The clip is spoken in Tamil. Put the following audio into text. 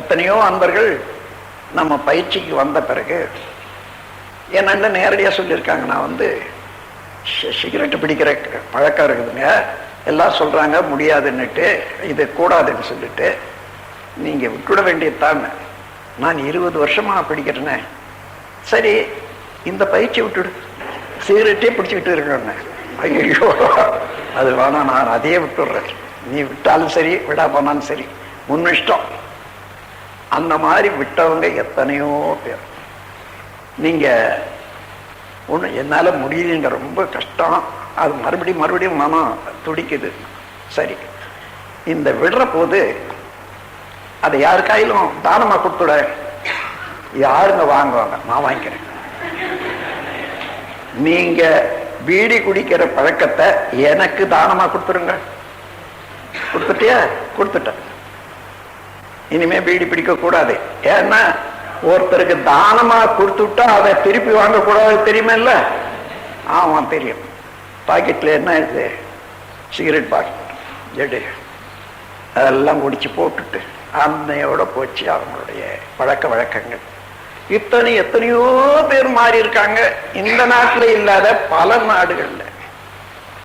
எத்தனையோ அன்பர்கள் நம்ம பயிற்சிக்கு வந்த பிறகு என்ன நேரடியாக சொல்லியிருக்காங்க, நான் சிகரெட்டு பிடிக்கிற பழக்கம் இருக்குதுங்க, எல்லாம் சொல்றாங்க முடியாதுன்னுட்டு, இது கூடாதுன்னு சொல்லிட்டு நீங்க விட்டுவிட வேண்டியதுதான். நான் 20 வருஷமா பிடிக்கிறேனே, சரி இந்த பயிற்சி விட்டுடு, சிகரெட்டே பிடிச்சிக்கிட்டு இருக்கேன்னு. ஐயோ அது வேணா, நான் அதையே விட்டுடுறேன், நீ விட்டாலும் சரி விடா போனாலும் சரி முன் இஷ்டம். அந்த மாதிரி விட்டவங்க எத்தனையோ பேர். நீங்க ஒன்று என்னால முடியலங்க, ரொம்ப கஷ்டம், அது மறுபடியும் மனம் துடிக்குது. சரி, இந்த விடுற போது அதை யாருக்காயிலும் தானமா கொடுத்துட, யாருங்க வாங்குவாங்க, நான் வாங்கிக்கிறேன். நீங்க பீடி குடிக்கிற பழக்கத்தை எனக்கு தானமா கொடுத்துருங்க. கொடுத்துட்டியா? கொடுத்துட்டேன். இனிமே பீடி பிடிக்க கூடாது. ஏன்னா ஒருத்தருக்கு தானமா கொடுத்துட்டா அதை திருப்பி வாங்க கூடாது, தெரியுமா? இல்ல, ஆமா தெரியும். பாக்கெட்ல என்ன இருக்கு? சிகரெட் பாக்கெட் ஜெடு, அதெல்லாம் குடிச்சு போட்டுட்டு அன்னையோட போச்சு அவங்களுடைய பழக்க வழக்கங்கள். எத்தனையோ பேர் மாறி இருக்காங்க. இந்த நாட்டில் இல்லாத பல நாடுகள்ல